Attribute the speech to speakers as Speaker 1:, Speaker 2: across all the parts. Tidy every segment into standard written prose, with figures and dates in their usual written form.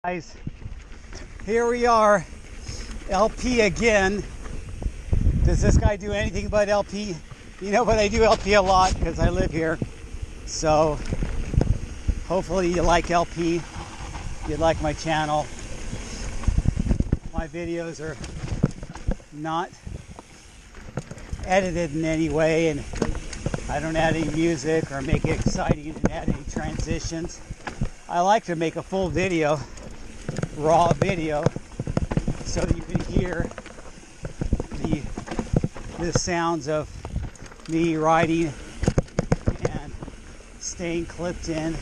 Speaker 1: Guys, here we are, LP again. Does this guy do anything but LP? You know, but I do LP a lot because I live here. So hopefully you like LP, you like my channel. My videos are not edited in any way, and I don't add any music or make it exciting and add any transitions. I like to make a full video, raw video, so that you can hear the sounds of me riding and staying clipped in.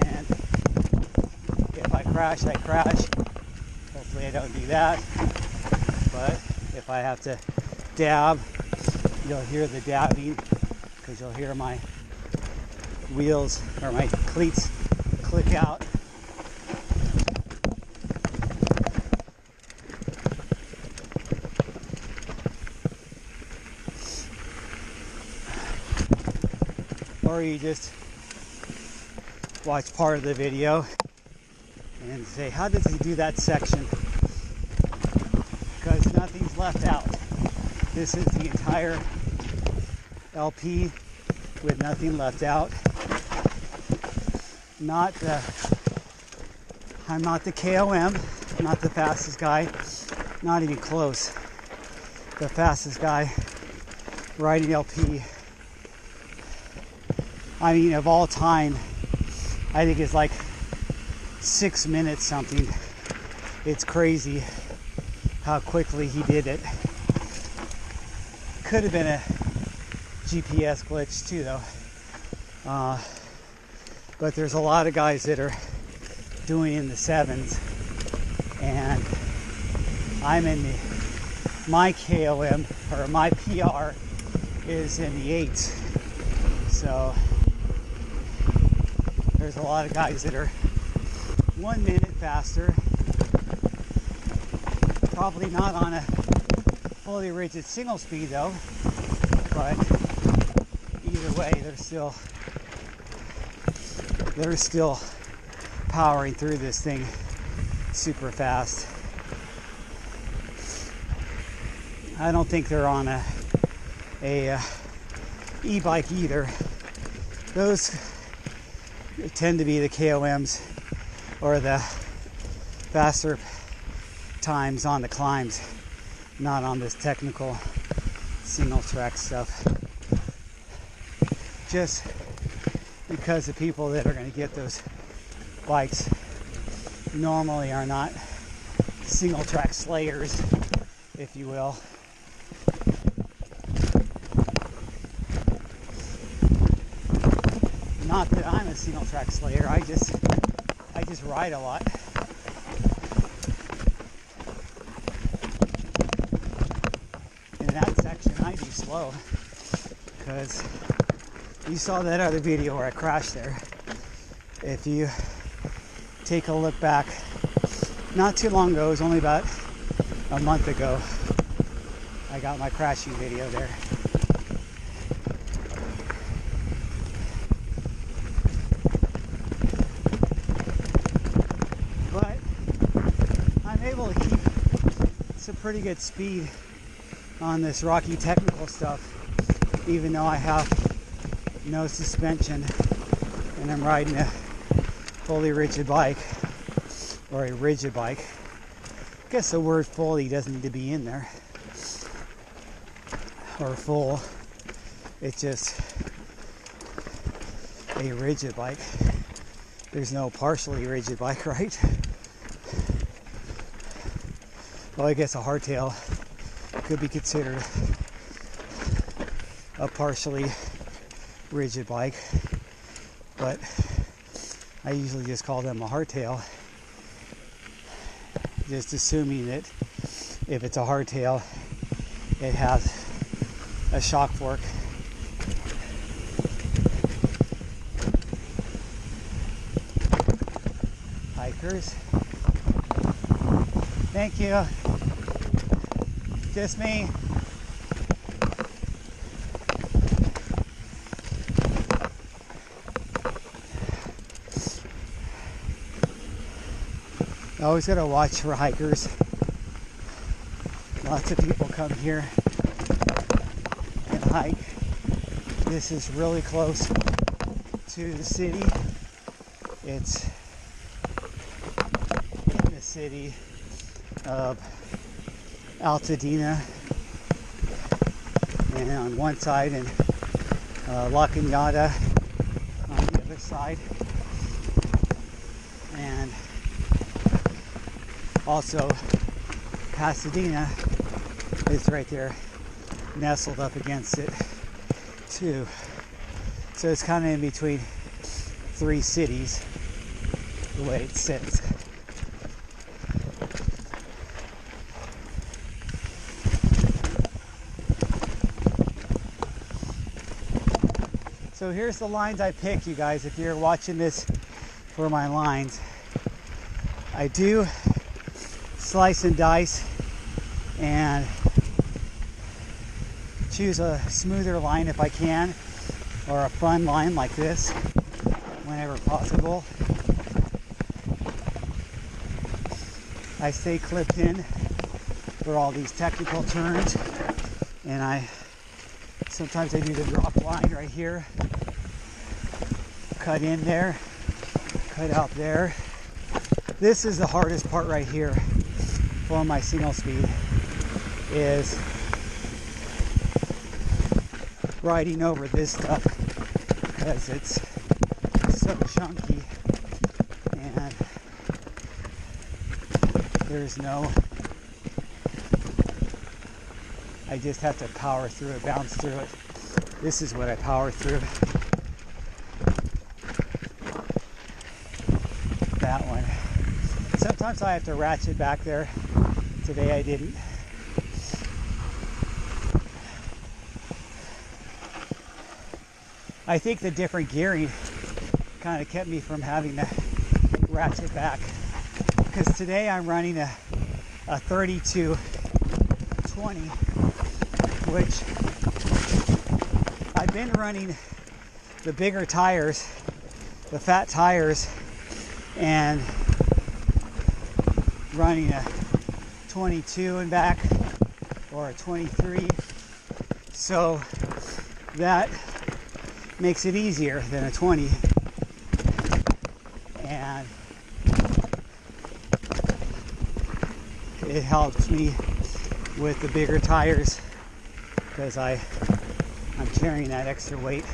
Speaker 1: And if I crash, I crash. Hopefully I don't do that. But if I have to dab, you'll hear the dabbing, because you'll hear my wheels or my cleats click out. Or you just watch part of the video and say, how does he do that section? Because nothing's left out. This is the entire LP with nothing left out. I'm not the KOM, not the fastest guy, not even close. The fastest guy riding LP, I mean, of all time, I think it's like 6 minutes something. It's crazy how quickly he did it. Could have been a GPS glitch too, though. But there's a lot of guys that are doing in the 7s, and I'm in my KOM, or my PR is in the 8s. So there's a lot of guys that are 1 minute faster, probably not on a fully rigid single speed though, but either way they're still powering through this thing super fast. I don't think they're on a e-bike either. Those tend to be the KOMs or the faster times on the climbs, not on this technical single track stuff. Just because the people that are going to get those bikes normally are not single track slayers, if you will. Not that I'm a single track slayer, I just ride a lot. In that section I do slow, because you saw that other video where I crashed there. If you take a look back, not too long ago, it was only about a month ago, I got my crashing video there. But I'm able to keep some pretty good speed on this rocky technical stuff, even though I have no suspension and I'm riding a fully rigid bike, or a rigid bike. I guess the word fully doesn't need to be in there, or full. It's just a rigid bike. There's no partially rigid bike, right? Well, I guess a hardtail could be considered a partially rigid bike, but I usually just call them a hardtail, just assuming that if it's a hardtail, it has a shock fork. Hikers, thank you. Just me. Always gotta watch for hikers. Lots of people come here and hike. This is really close to the city. It's in the city of Altadena, and on one side, and La Cañada on the other side, and also Pasadena is right there, nestled up against it too. So it's kind of in between three cities, the way it sits. So here's the lines I picked, you guys, if you're watching this for my lines. I do slice and dice and choose a smoother line if I can, or a fun line like this whenever possible. I stay clipped in for all these technical turns, and sometimes I do the drop line right here, cut in there, cut out there. This is the hardest part right here for my single speed, is riding over this stuff, because it's so chunky and there's no, I just have to power through it, bounce through it. This is what I power through. That one. Sometimes I have to ratchet back there. Today I didn't. I think the different gearing kind of kept me from having to ratchet back, because today I'm running a 32-20, which I've been running the bigger tires, the fat tires, and running a 22 and back, or a 23, so that makes it easier than a 20, and it helps me with the bigger tires, because I'm carrying that extra weight.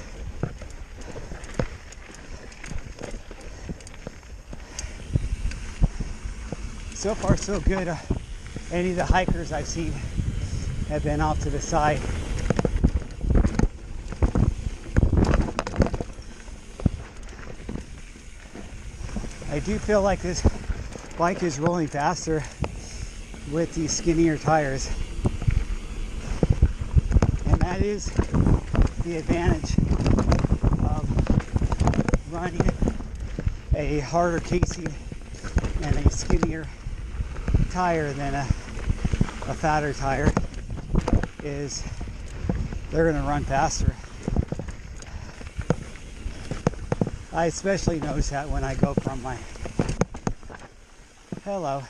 Speaker 1: So far so good. Any of the hikers I've seen have been off to the side. I do feel like this bike is rolling faster with these skinnier tires, and that is the advantage of running a harder casing and a skinnier tire than a fatter tire, is they're going to run faster. I especially notice that when I go from my hello.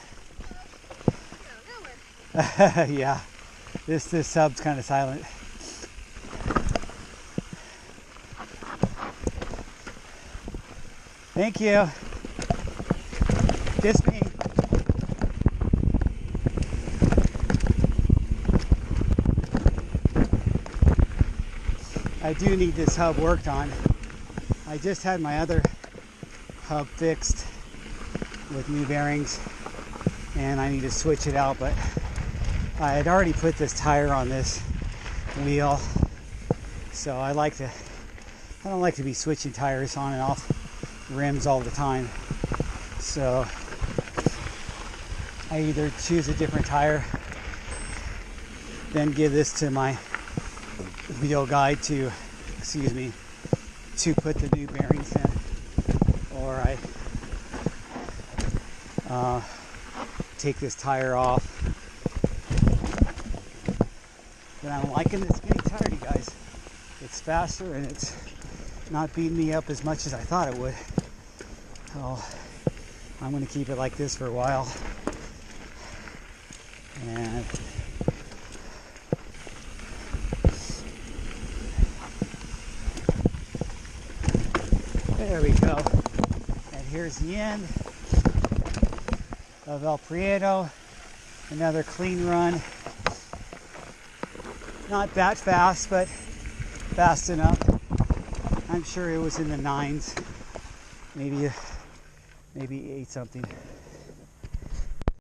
Speaker 1: Yeah, this sub's kind of silent. Thank you. Just me. I do need this hub worked on. I just had my other hub fixed with new bearings, and I need to switch it out, but I had already put this tire on this wheel, so I don't like to be switching tires on and off rims all the time. So I either choose a different tire, then give this to my wheel guy to put the new bearings in, or I take this tire off. But I'm liking this skinny tire, you guys. It's faster and it's not beating me up as much as I thought it would. I'll I'm going to keep it like this for a while. And there we go. And here's the end of El Prieto. Another clean run. Not that fast, but fast enough. I'm sure it was in the 9s, maybe 8 something.